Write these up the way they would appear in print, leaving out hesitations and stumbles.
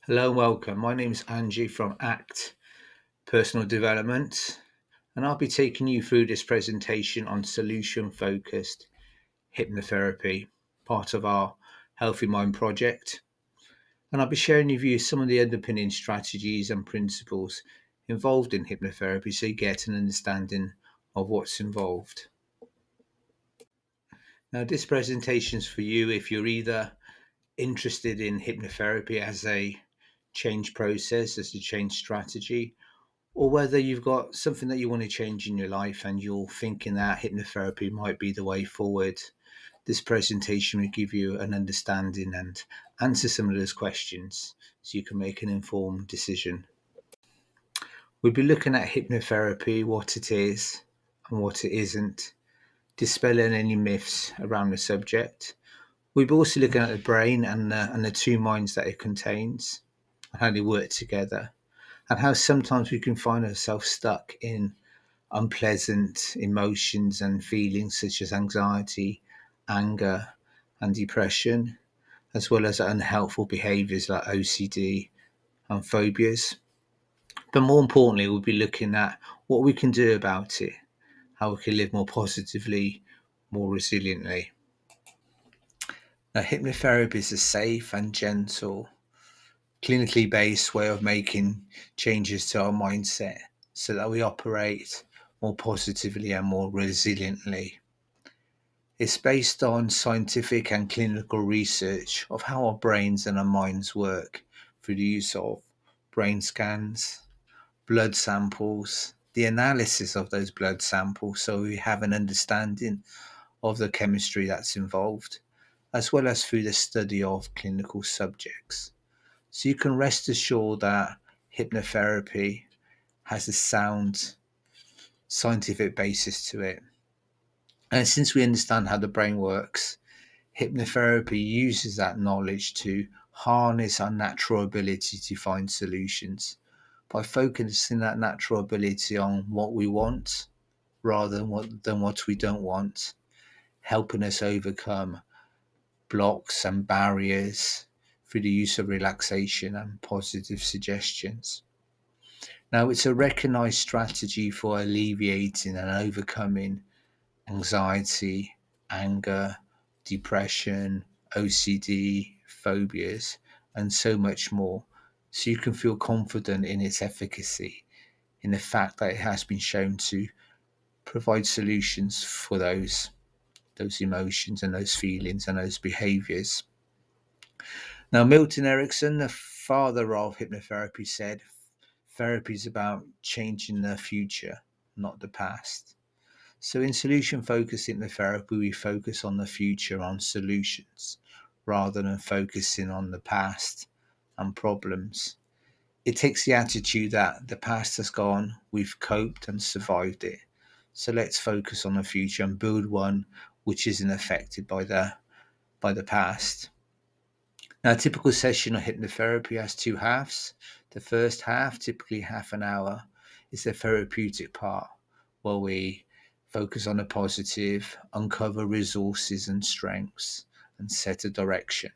Hello and welcome. My name is Angie from ACT Personal Development, and I'll be taking you through this presentation on Solution Focused Hypnotherapy, part of our Healthy Mind project. And I'll be sharing with you some of the underpinning strategies and principles involved in hypnotherapy so you get an understanding of what's involved. Now, this presentation is for you if you're either interested in hypnotherapy as a change process, as a change strategy, or whether you've got something that you want to change in your life and you're thinking that hypnotherapy might be the way forward. This presentation will give you an understanding and answer some of those questions so you can make an informed decision. We'll be looking at hypnotherapy, what it is and what it isn't, dispelling any myths around the subject. We'll be also looking at the brain and the two minds that it contains and how they work together, and how sometimes we can find ourselves stuck in unpleasant emotions and feelings such as anxiety, anger, and depression, as well as unhelpful behaviours like OCD and phobias. But more importantly, we'll be looking at what we can do about it, how we can live more positively, more resiliently. Now, hypnotherapy is a safe and gentle, clinically based way of making changes to our mindset so that we operate more positively and more resiliently. It's based on scientific and clinical research of how our brains and our minds work through the use of brain scans, blood samples, the analysis of those blood samples so we have an understanding of the chemistry that's involved, as well as through the study of clinical subjects. So you can rest assured that hypnotherapy has a sound scientific basis to it. And since we understand how the brain works, hypnotherapy uses that knowledge to harness our natural ability to find solutions by focusing that natural ability on what we want rather than what we don't want, helping us overcome blocks and barriers through the use of relaxation and positive suggestions. Now, it's a recognized strategy for alleviating and overcoming anxiety, anger, depression, OCD, phobias, and so much more. So you can feel confident in its efficacy, in the fact that it has been shown to provide solutions for those emotions and those feelings and those behaviors. Now, Milton Erickson, the father of hypnotherapy, said therapy is about changing the future, not the past. So in solution focused hypnotherapy, we focus on the future, on solutions, rather than focusing on the past and problems. It takes the attitude that the past has gone, we've coped and survived it. So let's focus on the future and build one which isn't affected by the past. Now, a typical session of hypnotherapy has two halves. The first half, typically half an hour, is the therapeutic part, where we focus on the positive, uncover resources and strengths, and set a direction.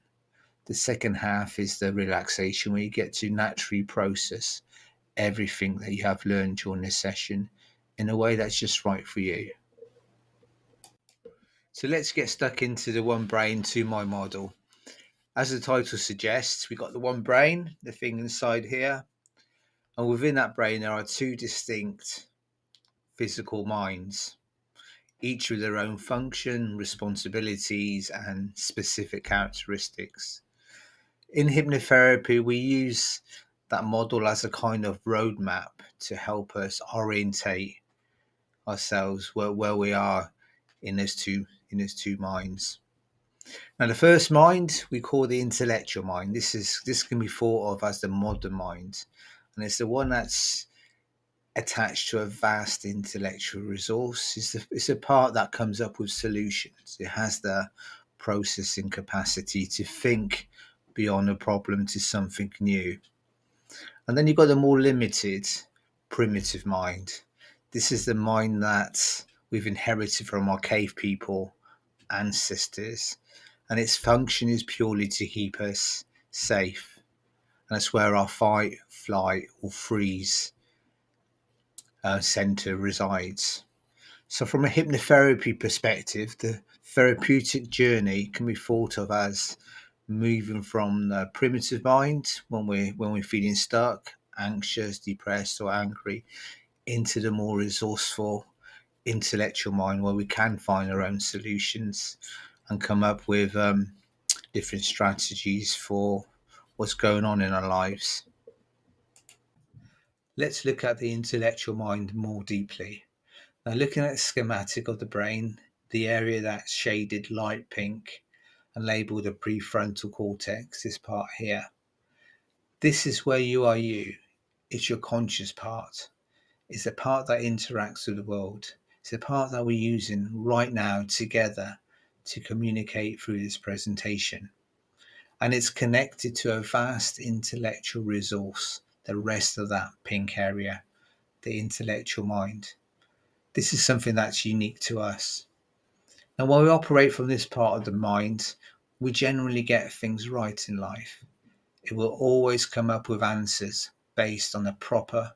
The second half is the relaxation, where you get to naturally process everything that you have learned during this session in a way that's just right for you. So let's get stuck into the one brain, two mind model. As the title suggests, we've got the one brain, the thing inside here, and within that brain there are two distinct physical minds, each with their own function, responsibilities, and specific characteristics. In hypnotherapy, we use that model as a kind of roadmap to help us orientate ourselves where we are in those two minds. Now, the first mind we call the intellectual mind. This can be thought of as the modern mind, and it's the one that's attached to a vast intellectual resource. It's a part that comes up with solutions. It has the processing capacity to think beyond a problem to something new. And then you've got the more limited, primitive mind. This is the mind that we've inherited from our cave people ancestors, and its function is purely to keep us safe And that's where our fight, flight, or freeze center resides. So, from a hypnotherapy perspective, the therapeutic journey can be thought of as moving from the primitive mind when we're feeling stuck, anxious, depressed, or angry, into the more resourceful, intellectual mind where we can find our own solutions and come up with different strategies for what's going on in our lives. Let's look at the intellectual mind more deeply. Now, looking at the schematic of the brain, the area that's shaded light pink and labeled the prefrontal cortex, this part here, this is where you are you. It's your conscious part. It's the part that interacts with the world. It's the part that we're using right now together to communicate through this presentation. And it's connected to a vast intellectual resource, the rest of that pink area, the intellectual mind. This is something that's unique to us. And when we operate from this part of the mind, we generally get things right in life. It will always come up with answers based on a proper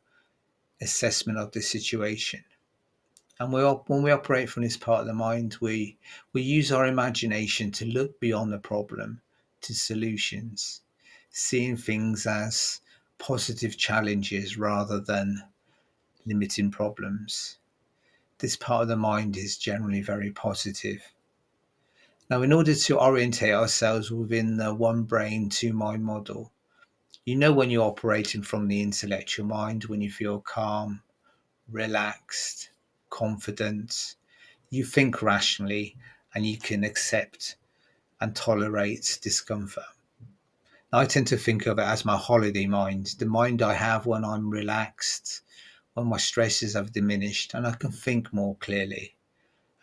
assessment of the situation. And when we operate from this part of the mind, we use our imagination to look beyond the problem to solutions, seeing things as positive challenges rather than limiting problems. This part of the mind is generally very positive. Now, in order to orientate ourselves within the one brain, two mind model, when you're operating from the intellectual mind, when you feel calm, relaxed, confident, you think rationally, and you can accept and tolerate discomfort. I tend to think of it as my holiday mind, the mind I have when I'm relaxed, when my stresses have diminished, and I can think more clearly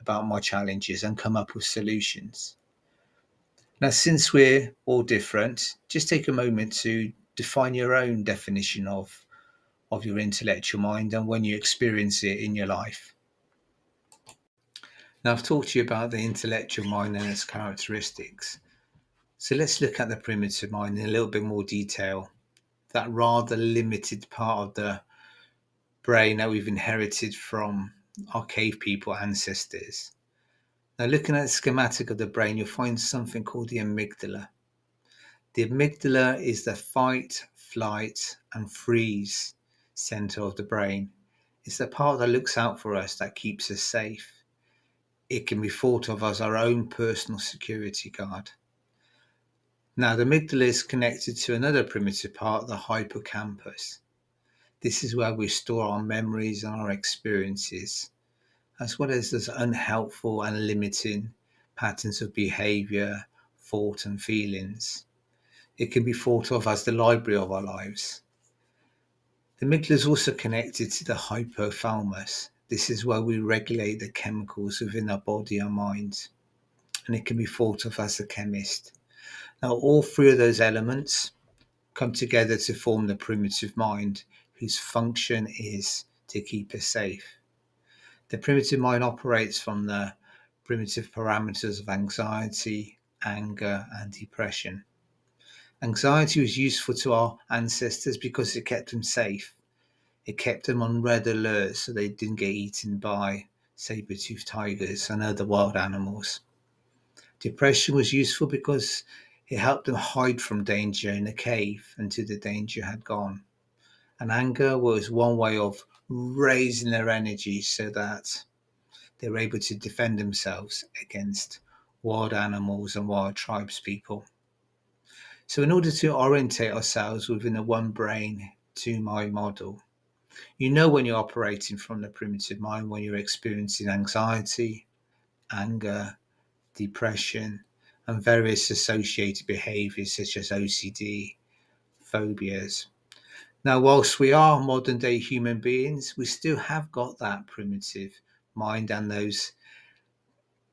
about my challenges and come up with solutions. Now, since we're all different, just take a moment to define your own definition of your intellectual mind and when you experience it in your life. Now, I've talked to you about the intellectual mind and its characteristics. So let's look at the primitive mind in a little bit more detail. That rather limited part of the brain that we've inherited from our cave people ancestors. Now, looking at the schematic of the brain, you'll find something called the amygdala. The amygdala is the fight, flight, and freeze center of the brain. It's the part that looks out for us, that keeps us safe. It can be thought of as our own personal security guard. Now, the amygdala is connected to another primitive part, the hippocampus. This is where we store our memories and our experiences, as well as those unhelpful and limiting patterns of behavior, thought, and feelings. It can be thought of as the library of our lives. The amygdala is also connected to the hypothalamus. This is where we regulate the chemicals within our body and mind, and it can be thought of as the chemist. Now, all three of those elements come together to form the primitive mind, whose function is to keep us safe. The primitive mind operates from the primitive parameters of anxiety, anger, and depression. Anxiety was useful to our ancestors because it kept them safe. It kept them on red alert so they didn't get eaten by saber-toothed tigers and other wild animals. Depression was useful because it helped them hide from danger in a cave until the danger had gone. And anger was one way of raising their energy so that they were able to defend themselves against wild animals and wild tribes people. So in order to orientate ourselves within a one brain, two mind model, when you're operating from the primitive mind, when you're experiencing anxiety, anger, depression, and various associated behaviours such as OCD, phobias. Now, whilst we are modern day human beings, we still have got that primitive mind and those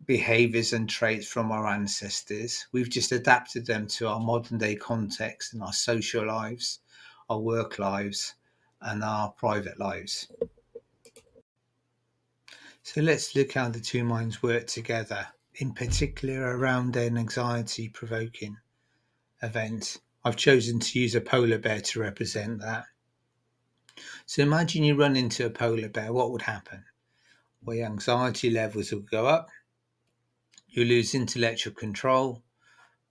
behaviours and traits from our ancestors. We've just adapted them to our modern day context and our social lives, our work lives, and our private lives. So let's look how the two minds work together, in particular around an anxiety provoking event I've chosen to use a polar bear to represent that. So imagine you run into a polar bear, what would happen? Well, your anxiety levels would go up, you lose intellectual control,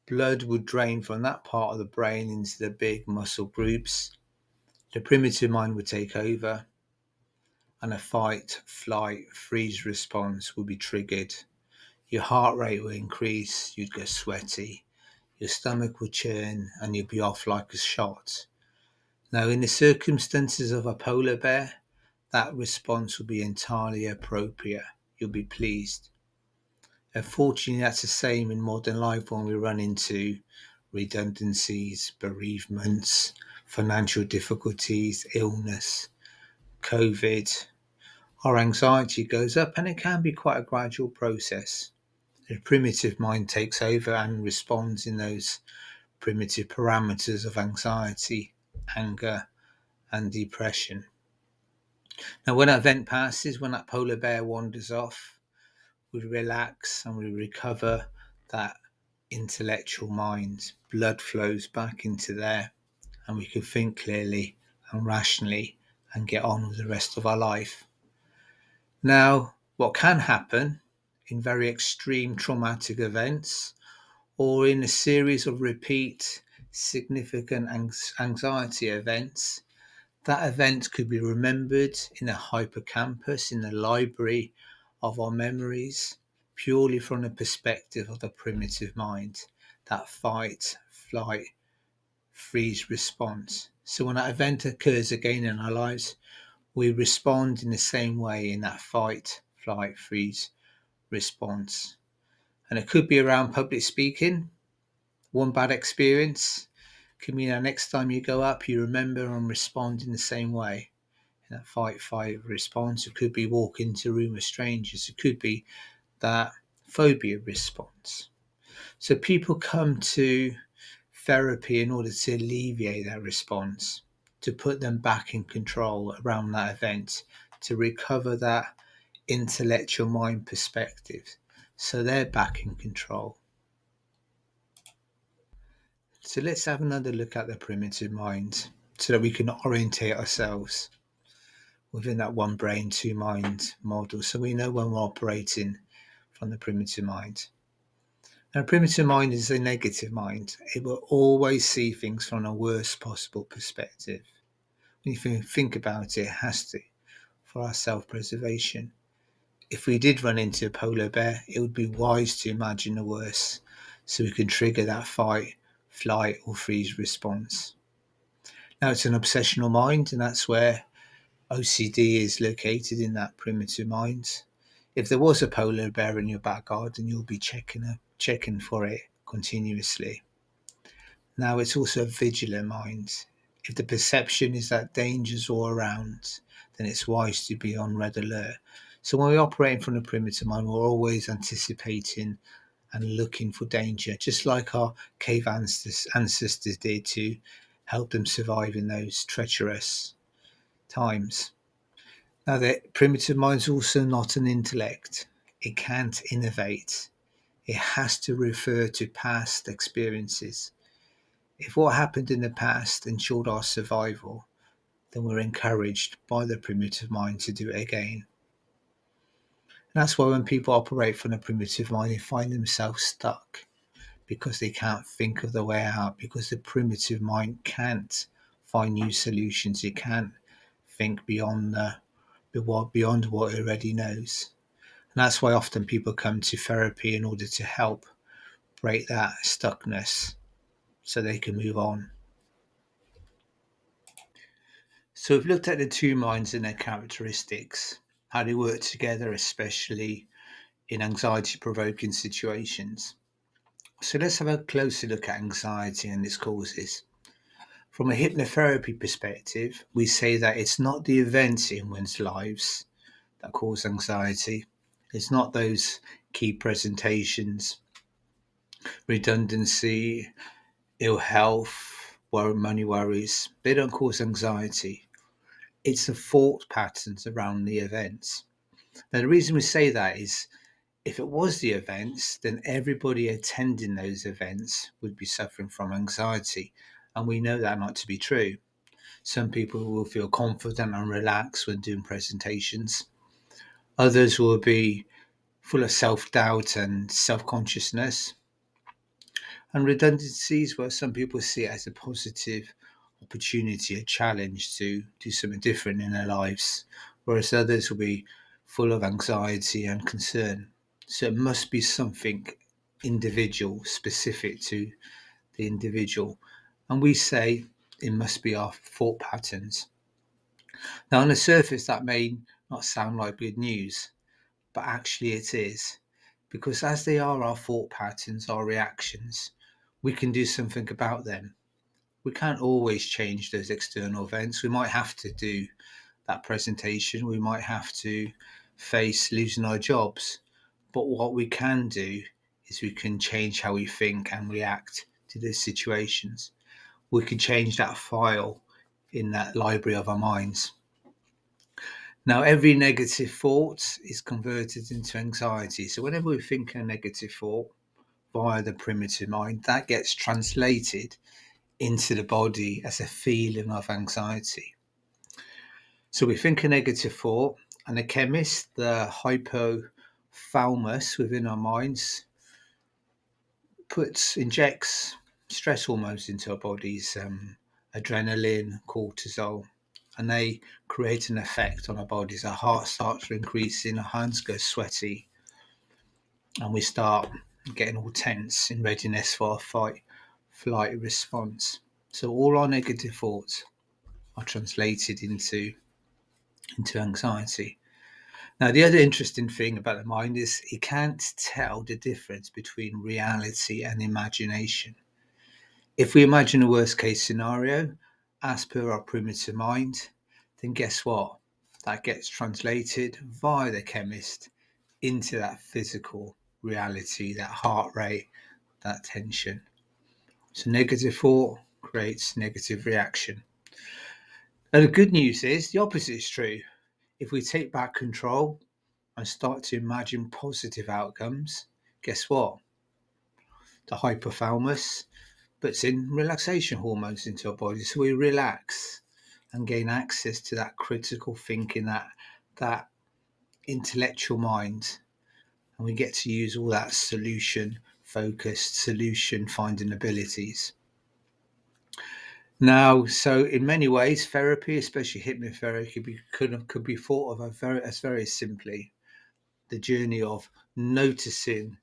blood would drain from that part of the brain into the big muscle groups, the primitive mind would take over, and a fight, flight, freeze response would be triggered. Your heart rate will increase, you'd get sweaty, your stomach would churn, and you'd be off like a shot. Now, in the circumstances of a polar bear, that response will be entirely appropriate. You'll be pleased. Unfortunately, that's the same in modern life when we run into redundancies, bereavements, financial difficulties, illness, COVID. Our anxiety goes up, and it can be quite a gradual process. The primitive mind takes over and responds in those primitive parameters of anxiety, anger, and depression. Now, when that event passes, when that polar bear wanders off, we relax and we recover that intellectual mind. Blood flows back into there, and we can think clearly and rationally and get on with the rest of our life. Now, what can happen in very extreme traumatic events or in a series of repeat significant anxiety events, that event could be remembered in the hippocampus, in the library of our memories, purely from the perspective of the primitive mind, that fight, flight, freeze response. So when that event occurs again in our lives, we respond in the same way in that fight, flight, freeze response. And it could be around public speaking. One bad experience can mean that next time you go up, you remember and respond in the same way. In that fight response, it could be walk into a room with strangers. It could be that phobia response. So people come to therapy in order to alleviate that response, to put them back in control around that event, to recover that intellectual mind perspective. So they're back in control. So let's have another look at the primitive mind so that we can orientate ourselves within that one brain, two mind model. So we know when we're operating from the primitive mind. Now, primitive mind is a negative mind. It will always see things from a worst possible perspective. When you think about it, it has to, for our self-preservation. If we did run into a polar bear, it would be wise to imagine the worst so we can trigger that fight, flight, or freeze response. Now, it's an obsessional mind, and that's where OCD is located, in that primitive mind. If there was a polar bear in your back garden, you'll be checking for it continuously. Now, it's also a vigilant mind. If the perception is that danger's all around, then it's wise to be on red alert. So when we operate from the primitive mind, we're always anticipating and looking for danger, just like our cave ancestors did to help them survive in those treacherous times. Now, the primitive mind is also not an intellect. It can't innovate. It has to refer to past experiences. If what happened in the past ensured our survival, then we're encouraged by the primitive mind to do it again. And that's why when people operate from the primitive mind, they find themselves stuck because they can't think of the way out, because the primitive mind can't find new solutions. It can't think beyond what it already knows. And that's why often people come to therapy in order to help break that stuckness so they can move on. So we've looked at the two minds and their characteristics, how they work together, especially in anxiety provoking situations. So let's have a closer look at anxiety and its causes. From a hypnotherapy perspective, we say that it's not the events in one's lives that cause anxiety. It's not those key presentations, redundancy, ill health, money worries. They don't cause anxiety. It's the thought patterns around the events. Now, the reason we say that is if it was the events, then everybody attending those events would be suffering from anxiety. And we know that not to be true. Some people will feel confident and relaxed when doing presentations. Others will be full of self-doubt and self-consciousness, and redundancies where some people see it as a positive opportunity, a challenge to do something different in their lives, whereas others will be full of anxiety and concern. So it must be something individual, specific to the individual. And we say it must be our thought patterns. Now, on the surface, that may not sound like good news, but actually it is. Because as they are our thought patterns, our reactions, we can do something about them. We can't always change those external events. We might have to do that presentation. We might have to face losing our jobs. But what we can do is we can change how we think and react to those situations. We can change that file in that library of our minds. Now, every negative thought is converted into anxiety. So whenever we think a negative thought via the primitive mind, that gets translated into the body as a feeling of anxiety. So we think a negative thought, and the chemist, the hypothalamus within our minds, injects stress hormones into our bodies, adrenaline, cortisol, and they create an effect on our bodies. Our heart starts increasing, our hands go sweaty, and we start getting all tense in readiness for our fight flight response. So all our negative thoughts are translated into anxiety. Now, the other interesting thing about the mind is it can't tell the difference between reality and imagination. If we imagine a worst case scenario, as per our primitive mind, then guess what? That gets translated via the chemist into that physical reality, that heart rate, that tension. So negative thought creates negative reaction. Now the good news is the opposite is true. If we take back control and start to imagine positive outcomes, guess what? The hypothalamus puts in relaxation hormones into our body, so we relax and gain access to that critical thinking, that intellectual mind, and we get to use all that solution focused, solution finding abilities. Now, so in many ways, therapy, especially hypnotherapy, could be thought of as very simply the journey of noticing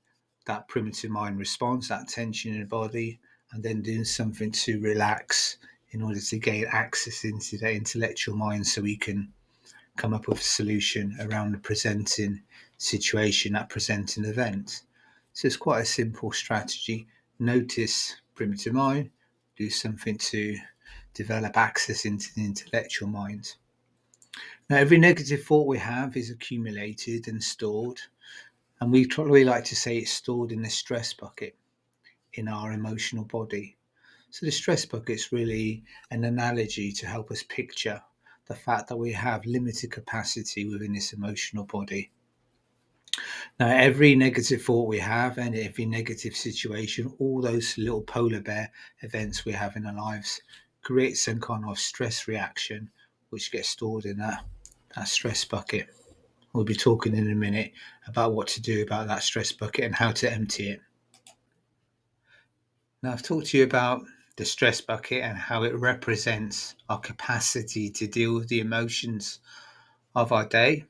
that primitive mind response, that tension in the body, and then doing something to relax in order to gain access into the intellectual mind so we can come up with a solution around the presenting situation, that presenting event. So it's quite a simple strategy. Notice primitive mind, do something to develop access into the intellectual mind. Now, every negative thought we have is accumulated and stored, and we probably like to say it's stored in the stress bucket in our emotional body. So the stress bucket is really an analogy to help us picture the fact that we have limited capacity within this emotional body. Now, every negative thought we have and every negative situation, all those little polar bear events we have in our lives, create some kind of stress reaction which gets stored in that stress bucket. We'll be talking in a minute about what to do about that stress bucket and how to empty it. Now, I've talked to you about the stress bucket and how it represents our capacity to deal with the emotions of our day.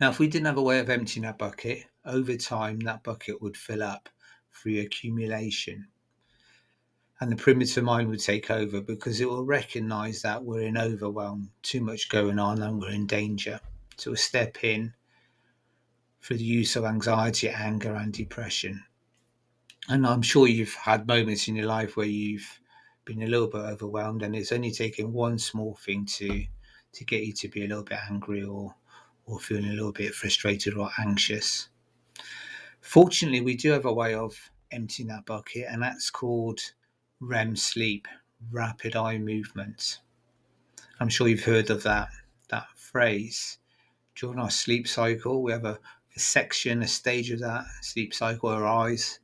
Now, if we didn't have a way of emptying that bucket, over time that bucket would fill up through accumulation. And the primitive mind would take over because it will recognize that we're in overwhelm, too much going on, and we're in danger. So we'll step in for the use of anxiety, anger, and depression. And I'm sure you've had moments in your life where you've been a little bit overwhelmed, and it's only taken one small thing to get you to be a little bit angry or feeling a little bit frustrated or anxious. Fortunately, we do have a way of emptying that bucket, and that's called REM sleep, rapid eye movement. I'm sure you've heard of that phrase. During our sleep cycle, we have a section, a stage of that sleep cycle, our eyes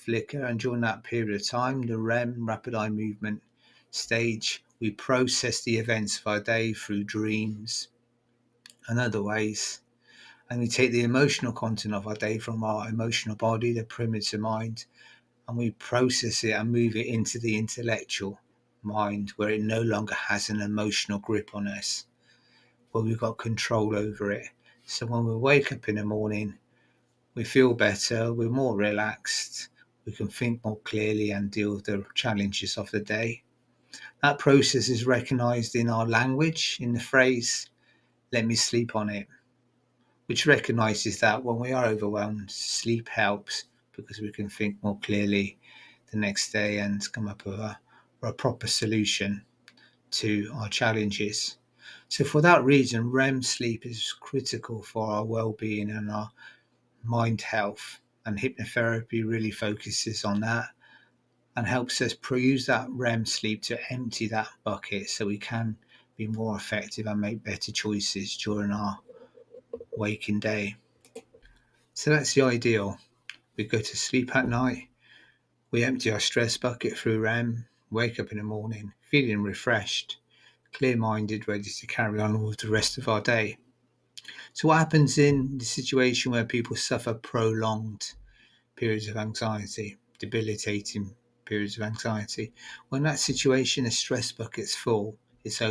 flicker, and during that period of time, the REM, rapid eye movement stage, we process the events of our day through dreams and other ways. And we take the emotional content of our day from our emotional body, the primitive mind, and we process it and move it into the intellectual mind, where it no longer has an emotional grip on us, where we've got control over it. So when we wake up in the morning, we feel better, we're more relaxed, we can think more clearly and deal with the challenges of the day. That process is recognized in our language, in the phrase, let me sleep on it, which recognizes that when we are overwhelmed, sleep helps because we can think more clearly the next day and come up with a proper solution to our challenges. So for that reason, REM sleep is critical for our well-being and our mind health. And hypnotherapy really focuses on that and helps us use that REM sleep to empty that bucket so we can be more effective and make better choices during our waking day. So that's the ideal. We go to sleep at night, we empty our stress bucket through REM, wake up in the morning feeling refreshed, clear minded, ready to carry on with the rest of our day. So, what happens in the situation where people suffer prolonged periods of anxiety, debilitating periods of anxiety? When that situation, the stress bucket's full, it's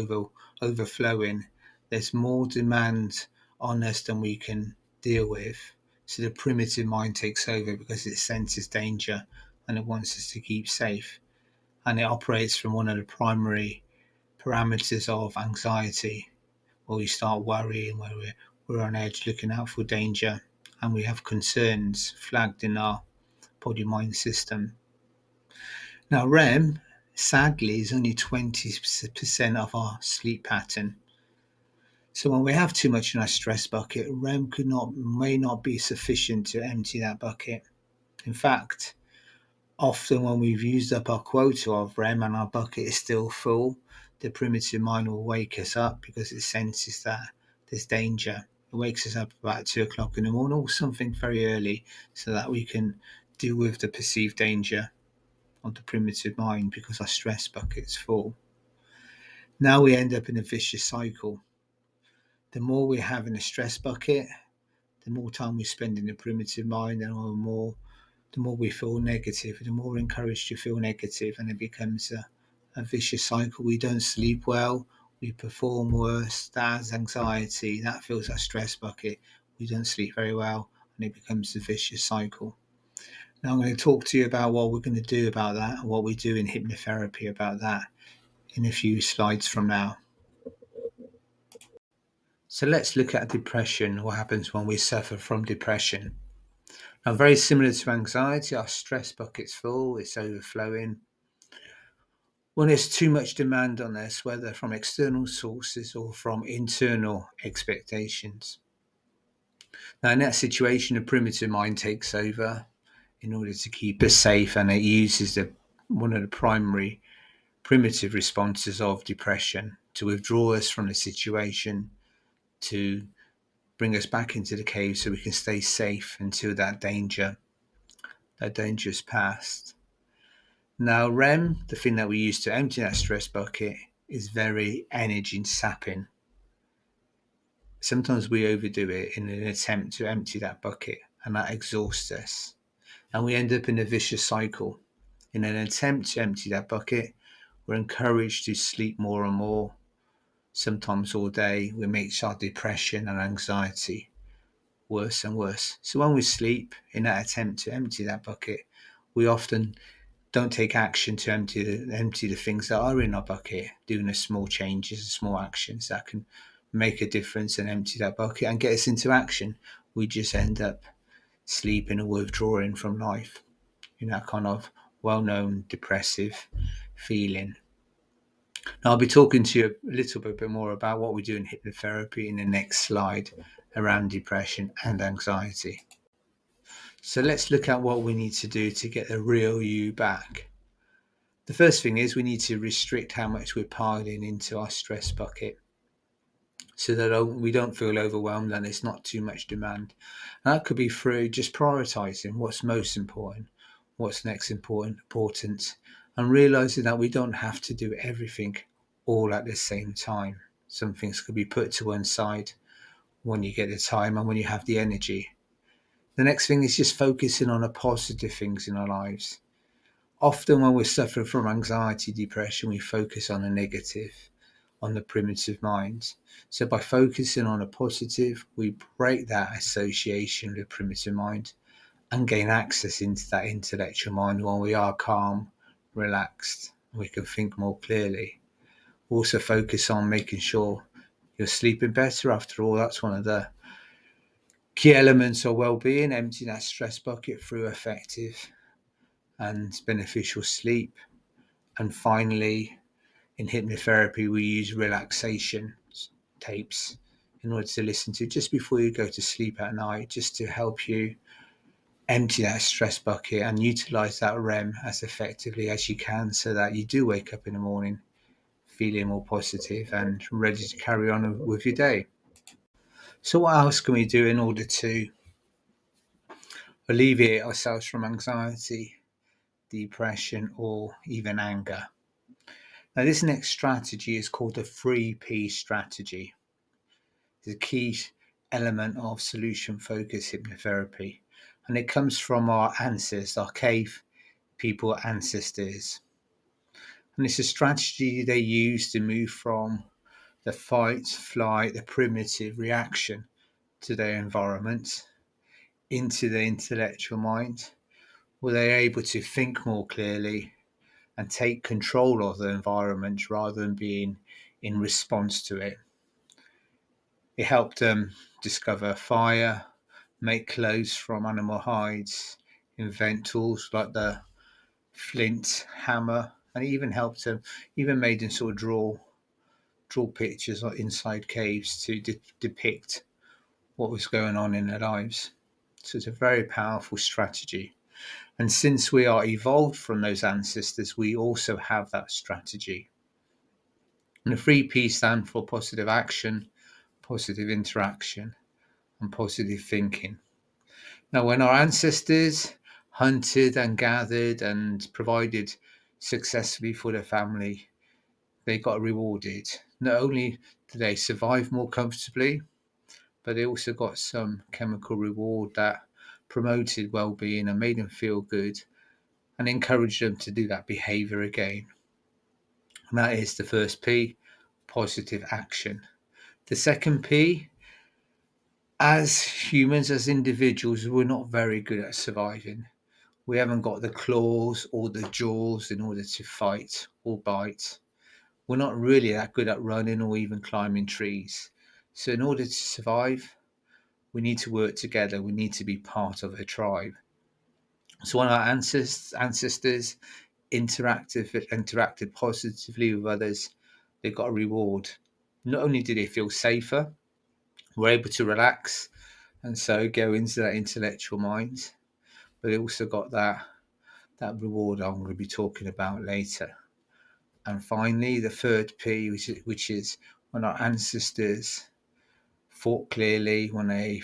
overflowing, there's more demand on us than we can deal with. So the primitive mind takes over because it senses danger and it wants us to keep safe. And it operates from one of the primary parameters of anxiety, where we start worrying, where we're on edge, looking out for danger, and we have concerns flagged in our body mind system. Now, REM, sadly, is only 20% of our sleep pattern. So when we have too much in our stress bucket, REM may not be sufficient to empty that bucket. In fact, often when we've used up our quota of REM and our bucket is still full, the primitive mind will wake us up because it senses that there's danger. It wakes us up about 2 o'clock in the morning or something very early so that we can deal with the perceived danger of the primitive mind because our stress bucket's full. Now we end up in a vicious cycle. The more we have in a stress bucket, the more time we spend in the primitive mind, and the more we feel negative, the more we're encouraged to feel negative, and it becomes a vicious cycle. We don't sleep well, we perform worse, that has anxiety, that fills our stress bucket, we don't sleep very well, and it becomes a vicious cycle. Now I'm going to talk to you about what we're going to do about that and what we do in hypnotherapy about that in a few slides from now. So let's look at depression, what happens when we suffer from depression. Now, very similar to anxiety, our stress bucket's full, it's overflowing. When there's too much demand on us, whether from external sources or from internal expectations. Now, in that situation, the primitive mind takes over in order to keep us safe, and it uses one of the primary primitive responses of depression to withdraw us from the situation, to bring us back into the cave so we can stay safe until that danger is past. Now, REM, the thing that we use to empty that stress bucket, is very energy sapping. Sometimes we overdo it in an attempt to empty that bucket, and that exhausts us. And we end up in a vicious cycle. In an attempt to empty that bucket, we're encouraged to sleep more and more, sometimes all day, which makes our depression and anxiety worse and worse. So when we sleep in that attempt to empty that bucket, we often don't take action to empty the things that are in our bucket, doing the small changes and small actions that can make a difference and empty that bucket and get us into action. We just end up sleeping or withdrawing from life in that kind of well-known depressive feeling. Now, I'll be talking to you a little bit more about what we do in hypnotherapy in the next slide around depression and anxiety. So let's look at what we need to do to get the real you back. The first thing is we need to restrict how much we're piling into our stress bucket so that we don't feel overwhelmed and it's not too much demand. And that could be through just prioritizing what's most important. what's next important, and realizing that we don't have to do everything all at the same time. Some things could be put to one side when you get the time and when you have the energy. The next thing is just focusing on the positive things in our lives. Often when we're suffering from anxiety, depression, we focus on the negative, on the primitive mind. So by focusing on a positive, we break that association with the primitive mind and gain access into that intellectual mind when we are calm, relaxed, and we can think more clearly. Also focus on making sure you're sleeping better. After all, that's one of the key elements of well-being, emptying that stress bucket through effective and beneficial sleep. And finally, in hypnotherapy, we use relaxation tapes in order to listen to just before you go to sleep at night, just to help you empty that stress bucket and utilize that REM as effectively as you can so that you do wake up in the morning feeling more positive and ready to carry on with your day. So, what else can we do in order to alleviate ourselves from anxiety, depression, or even anger? Now, this next strategy is called the 3P strategy. It's a key element of solution focused hypnotherapy, and it comes from our ancestors, our cave people ancestors. And it's a strategy they use to move from the fight, flight, the primitive reaction to their environment into the intellectual mind, where they're able to think more clearly and take control of the environment rather than being in response to it. It helped them discover fire, make clothes from animal hides, invent tools like the flint hammer, and it even helped them, even made them sort of draw pictures inside caves to depict what was going on in their lives. So it's a very powerful strategy. And since we are evolved from those ancestors, we also have that strategy. And the 3P stand for positive action, positive interaction, and positive thinking. Now, when our ancestors hunted and gathered and provided successfully for their family, they got rewarded. Not only did they survive more comfortably, but they also got some chemical reward that promoted well-being and made them feel good and encouraged them to do that behavior again. And that is the first P, positive action. The second P, as humans, as individuals, we're not very good at surviving. We haven't got the claws or the jaws in order to fight or bite. We're not really that good at running or even climbing trees. So in order to survive, we need to work together. We need to be part of a tribe. So when our ancestors interacted positively with others, they got a reward. Not only did they feel safer, were able to relax and so go into that intellectual mind, but they also got that reward I'm going to be talking about later. And finally, the third P, which is when our ancestors thought clearly, when they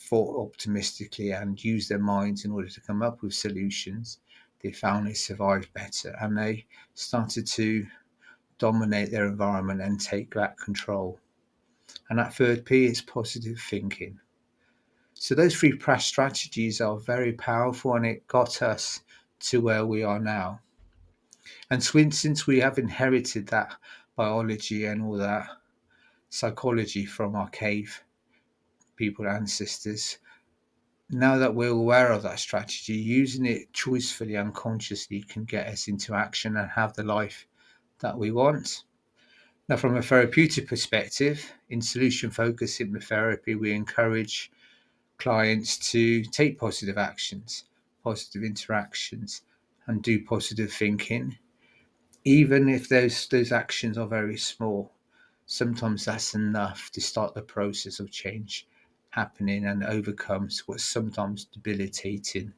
thought optimistically and used their minds in order to come up with solutions, they found they survived better and they started to dominate their environment and take back control. And that third P is positive thinking. So those three strategies are very powerful and it got us to where we are now. And since we have inherited that biology and all that psychology from our cave people ancestors, now that we're aware of that strategy, using it choicefully and consciously can get us into action and have the life that we want. Now, from a therapeutic perspective, in solution focused hypnotherapy, we encourage clients to take positive actions, positive interactions, and do positive thinking, even if those actions are very small. Sometimes that's enough to start the process of change happening and overcomes what's sometimes debilitating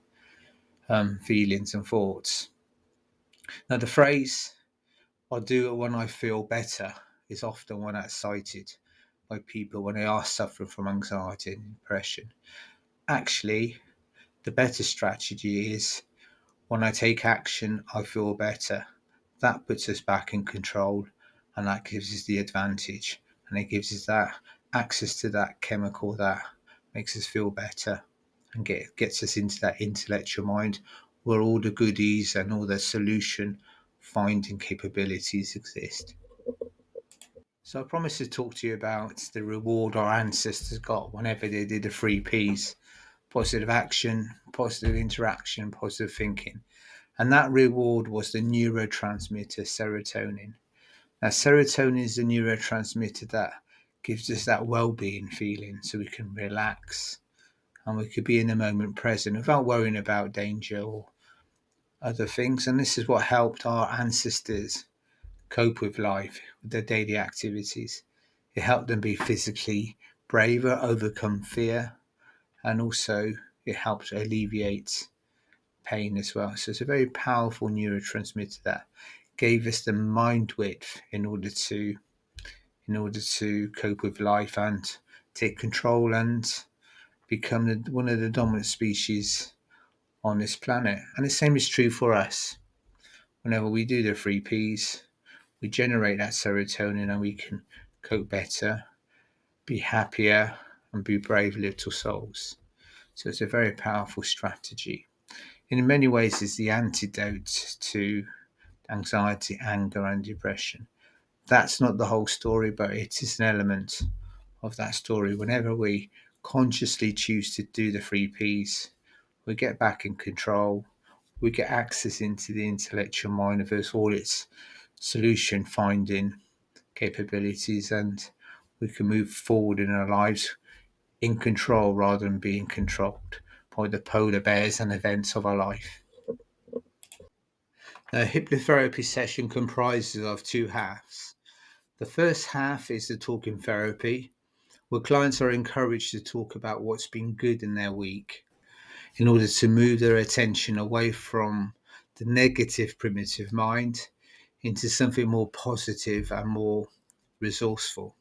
feelings and thoughts. Now, the phrase, "I'll do it when I feel better," is often one that's cited by people when they are suffering from anxiety and depression. Actually, the better strategy is, When I take action, I feel better. That puts us back in control, and that gives us the advantage, and it gives us that access to that chemical that makes us feel better and gets us into that intellectual mind where all the goodies and all the solution finding capabilities exist. So I promised to talk to you about the reward our ancestors got whenever they did the three P's: positive action, positive interaction, positive thinking. And that reward was the neurotransmitter serotonin. Now, serotonin is the neurotransmitter that gives us that well-being feeling, so we can relax and we could be in the moment present without worrying about danger or other things. And this is what helped our ancestors cope with life, with their daily activities. It helped them be physically braver, overcome fear, and also it helped alleviate pain as well. So it's a very powerful neurotransmitter that gave us the mind width in order to cope with life and take control and become one of the dominant species on this planet. And the same is true for us. Whenever we do the three P's, we generate that serotonin and we can cope better, be happier, and be brave little souls. So it's a very powerful strategy. In many ways, it's the antidote to anxiety, anger, and depression. That's not the whole story, but it is an element of that story. Whenever we consciously choose to do the three P's, we get back in control, we get access into the intellectual mind of us, all its solution finding capabilities, and we can move forward in our lives in control rather than being controlled by the polar bears and events of our life. A hypnotherapy session comprises of two halves. The first half is the talking therapy, where clients are encouraged to talk about what's been good in their week in order to move their attention away from the negative primitive mind into something more positive and more resourceful.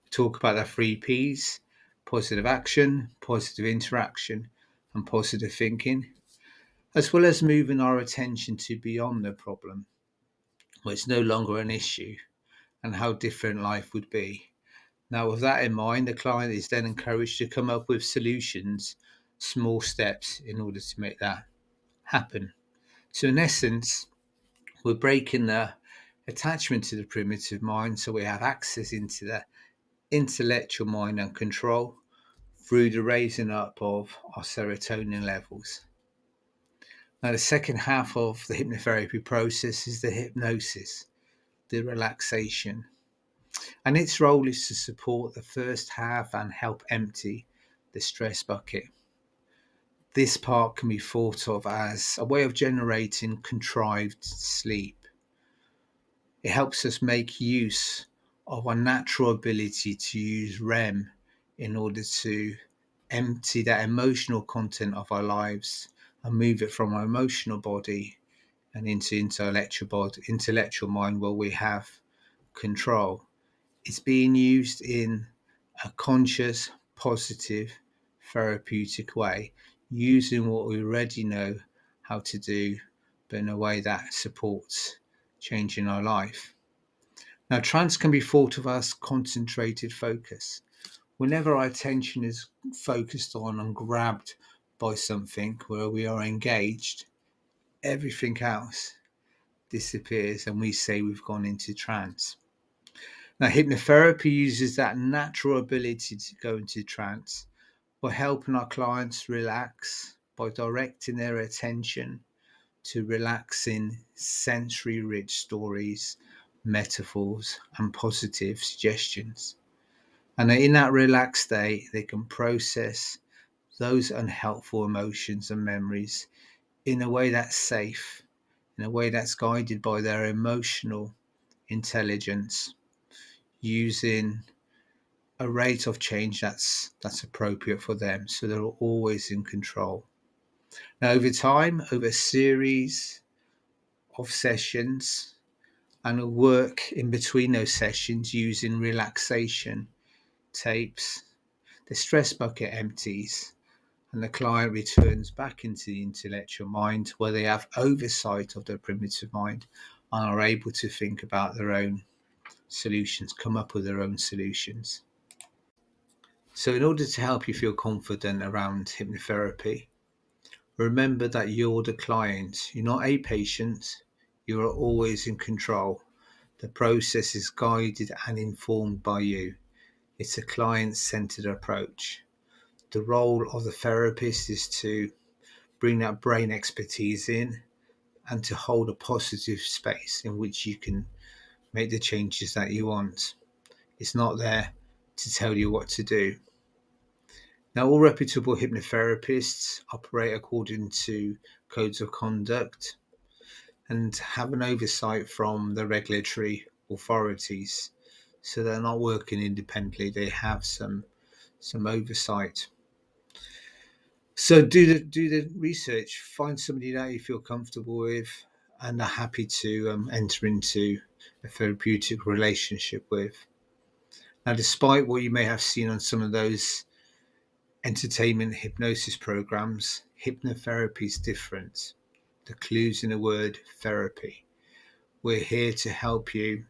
We talk about the three P's: positive action, positive interaction, and positive thinking, as well as moving our attention to beyond the problem, where it's no longer an issue, and how different life would be. Now, with that in mind, the client is then encouraged to come up with solutions, small steps in order to make that happen. So, in essence, we're breaking the attachment to the primitive mind so we have access into the intellectual mind and control through the raising up of our serotonin levels. Now, the second half of the hypnotherapy process is the hypnosis, the relaxation. And its role is to support the first half and help empty the stress bucket. This part can be thought of as a way of generating contrived sleep. It helps us make use of our natural ability to use REM in order to empty that emotional content of our lives and move it from our emotional body and into intellectual mind where we have control. It's being used in a conscious, positive, therapeutic way, using what we already know how to do, but in a way that supports changing our life. Now, trance can be thought of as concentrated focus. Whenever our attention is focused on and grabbed by something where we are engaged, everything else disappears and we say we've gone into trance. Now, hypnotherapy uses that natural ability to go into trance by helping our clients relax, by directing their attention to relaxing sensory rich stories, metaphors, and positive suggestions. And in that relaxed state, they can process those unhelpful emotions and memories in a way that's safe, in a way that's guided by their emotional intelligence, using a rate of change that's appropriate for them, so they're always in control. Now, over time, over a series of sessions and a work in between those sessions using relaxation tapes, the stress bucket empties and the client returns back into the intellectual mind where they have oversight of their primitive mind and are able to think about their own solutions, come up with their own solutions. So in order to help you feel confident around hypnotherapy, remember that you're the client, you're not a patient, you are always in control. The process is guided and informed by you. It's a client-centered approach. The role of the therapist is to bring that brain expertise in and to hold a positive space in which you can make the changes that you want. It's not there to tell you what to do. Now, all reputable hypnotherapists operate according to codes of conduct and have an oversight from the regulatory authorities. So they're not working independently, they have some oversight. So do the research, find somebody that you feel comfortable with and are happy to enter into a therapeutic relationship with. Now, despite what you may have seen on some of those entertainment hypnosis programs, hypnotherapy is different. The clue's in the word therapy. We're here to help you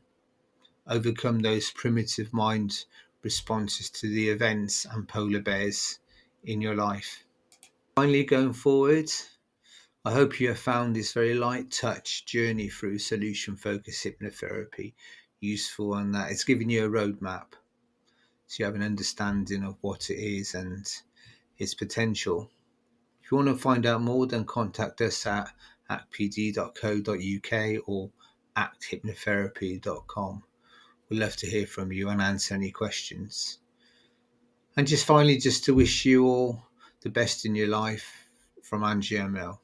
overcome those primitive mind responses to the events and polar bears in your life. Finally, going forward, I hope you have found this very light touch journey through solution focused hypnotherapy useful, and that it's giving you a roadmap so you have an understanding of what it is and its potential. If you want to find out more, then contact us at actpd.co.uk or acthypnotherapy.com. We'd love to hear from you and answer any questions. And just finally, just to wish you all the best in your life from Angie ML.